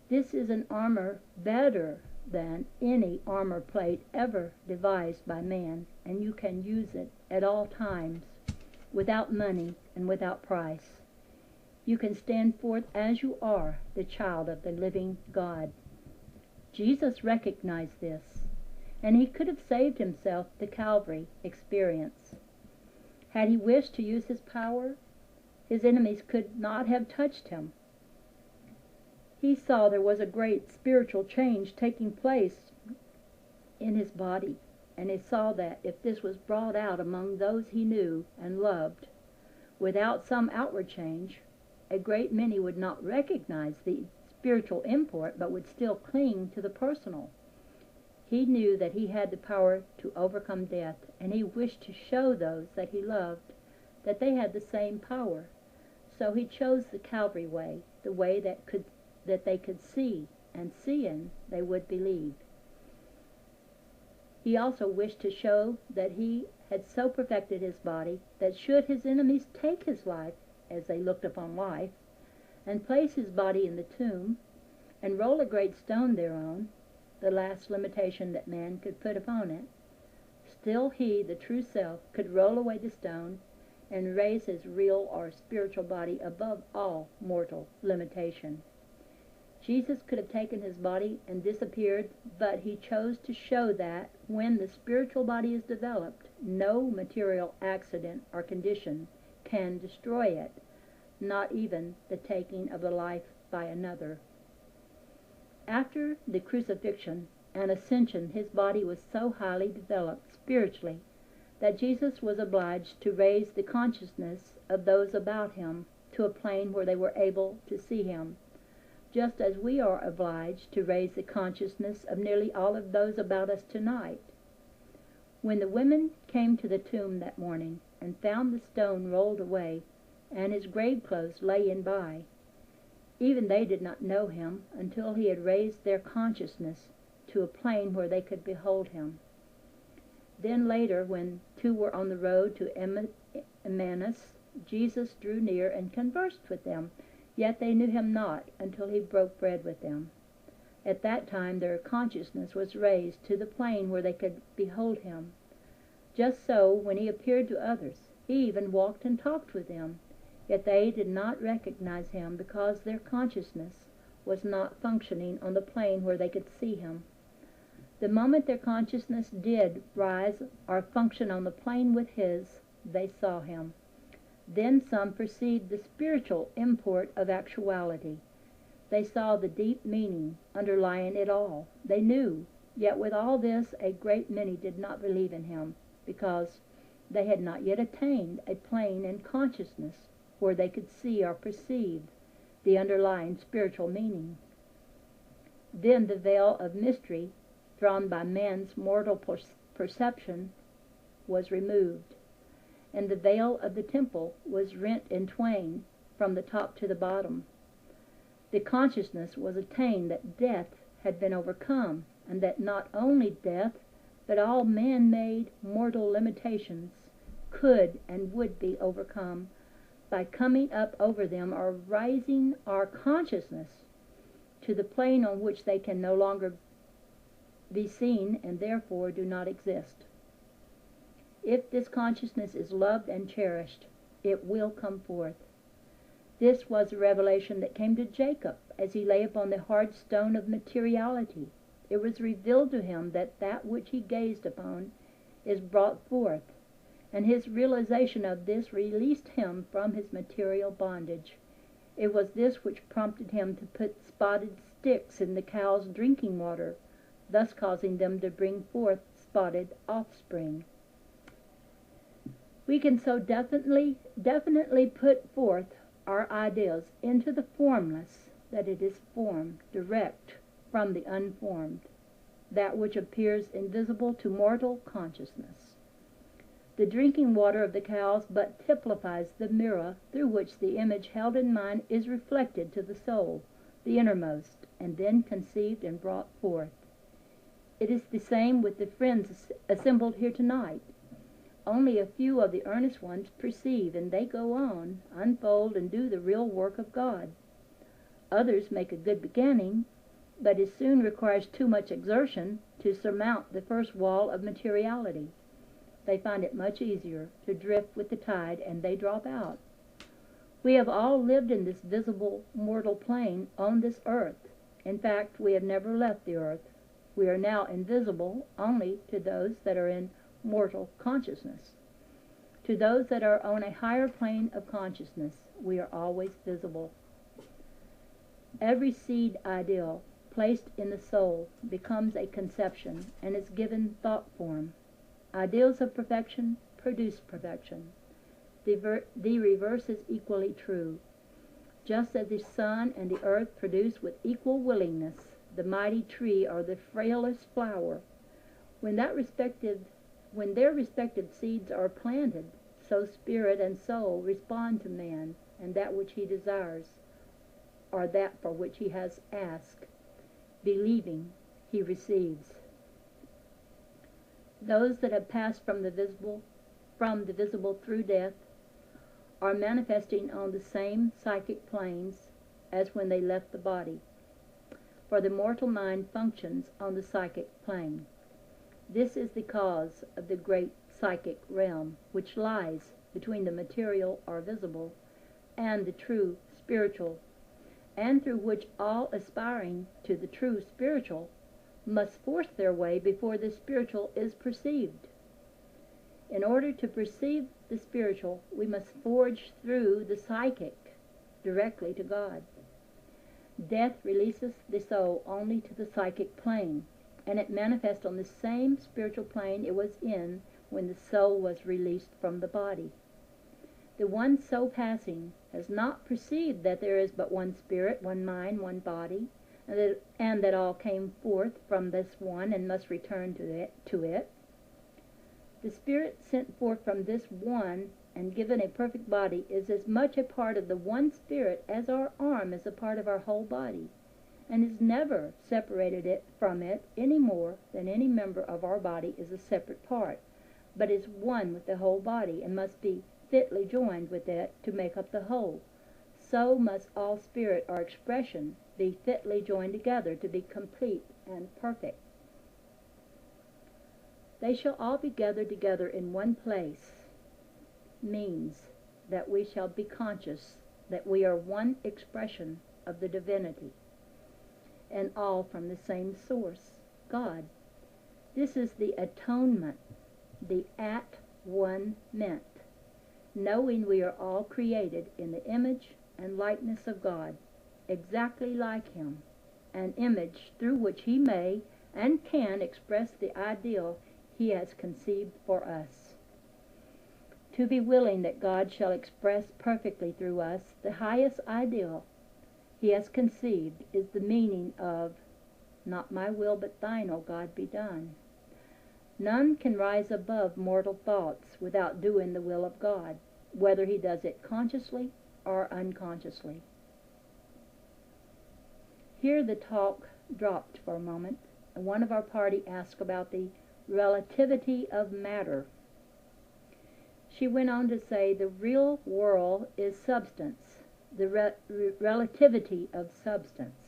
This is an armor better than any armor plate ever devised by man, and you can use it at all times, without money and without price. You can stand forth as you are, the child of the living God. Jesus recognized this, and he could have saved himself the Calvary experience. Had he wished to use his power, his enemies could not have touched him. He saw there was a great spiritual change taking place in his body, and he saw that if this was brought out among those he knew and loved, without some outward change, a great many would not recognize the spiritual import, but would still cling to the personal. He knew that he had the power to overcome death, and he wished to show those that he loved that they had the same power. So he chose the Calvary way, the way that they could see, and seeing they would believe. He also wished to show that he had so perfected his body that should his enemies take his life, as they looked upon life, and place his body in the tomb, and roll a great stone thereon, the last limitation that man could put upon it, still he, the true self, could roll away the stone and raise his real or spiritual body above all mortal limitation. Jesus could have taken his body and disappeared, but he chose to show that when the spiritual body is developed, no material accident or condition can destroy it, not even the taking of the life by another. After the crucifixion and ascension, his body was so highly developed spiritually that Jesus was obliged to raise the consciousness of those about him to a plane where they were able to see him, just as we are obliged to raise the consciousness of nearly all of those about us tonight. When the women came to the tomb that morning and found the stone rolled away and his grave clothes lay in by, even they did not know him until he had raised their consciousness to a plane where they could behold him. Then later, when two were on the road to Emmaus, Jesus drew near and conversed with them, yet they knew him not until he broke bread with them. At that time their consciousness was raised to the plane where they could behold him. Just so, when he appeared to others, he even walked and talked with them, yet they did not recognize him because their consciousness was not functioning on the plane where they could see him. The moment their consciousness did rise or function on the plane with his, they saw him. Then some perceived the spiritual import of actuality. They saw the deep meaning underlying it all. They knew, yet with all this a great many did not believe in him, because they had not yet attained a plane in consciousness where they could see or perceive the underlying spiritual meaning. Then the veil of mystery drawn by man's mortal perception was removed, and the veil of the temple was rent in twain from the top to the bottom. The consciousness was attained that death had been overcome, and that not only death, but all man-made mortal limitations could and would be overcome by coming up over them or raising our consciousness to the plane on which they can no longer be seen and therefore do not exist. If this consciousness is loved and cherished, it will come forth. This was a revelation that came to Jacob as he lay upon the hard stone of materiality. It was revealed to him that that which he gazed upon is brought forth, and his realization of this released him from his material bondage. It was this which prompted him to put spotted sticks in the cows' drinking water, thus causing them to bring forth spotted offspring. We can so definitely put forth our ideas into the formless that it is formed direct from the unformed, that which appears invisible to mortal consciousness. The drinking water of the cows but typifies the mirror through which the image held in mind is reflected to the soul, the innermost, and then conceived and brought forth. It is the same with the friends assembled here tonight. Only a few of the earnest ones perceive, and they go on, unfold, and do the real work of God. Others make a good beginning, but it soon requires too much exertion to surmount the first wall of materiality. They find it much easier to drift with the tide, and they drop out. We have all lived in this visible mortal plane on this earth. In fact, we have never left the earth. We are now invisible only to those that are in mortal consciousness. To those that are on a higher plane of consciousness, we are always visible. Every seed ideal placed in the soul becomes a conception and is given thought form. Ideals of perfection produce perfection. The reverse is equally true. Just as the sun and the earth produce with equal willingness the mighty tree or the frailest flower, when their respective seeds are planted, so spirit and soul respond to man and that which he desires, or that for which he has asked. Believing, he receives. Those that have passed from the visible through death are manifesting on the same psychic planes as when they left the body, for the mortal mind functions on the psychic plane. This is the cause of the great psychic realm, which lies between the material or visible and the true spiritual, and through which all aspiring to the true spiritual must force their way before the spiritual is perceived. In order to perceive the spiritual, we must forge through the psychic directly to God. Death releases the soul only to the psychic plane, and it manifests on the same spiritual plane it was in when the soul was released from the body. The one so passing has not perceived that there is but one spirit, one mind, one body, and that all came forth from this one and must return to it. The spirit sent forth from this one and given a perfect body is as much a part of the one spirit as our arm is a part of our whole body, and is never separated from it any more than any member of our body is a separate part, but is one with the whole body, and must be fitly joined with it to make up the whole. So must all spirit or expression be fitly joined together to be complete and perfect. They shall all be gathered together in one place, means that we shall be conscious that we are one expression of the divinity, and all from the same source, God. This is the atonement, the at-one-ment, knowing we are all created in the image and likeness of God, exactly like Him, an image through which He may and can express the ideal He has conceived for us. To be willing that God shall express perfectly through us the highest ideal He has conceived is the meaning of, "Not my will but thine, O God, be done." None can rise above mortal thoughts without doing the will of God, whether he does it consciously or unconsciously. Here the talk dropped for a moment, and one of our party asked about the relativity of matter. She went on to say the real world is substance, the relativity of substance.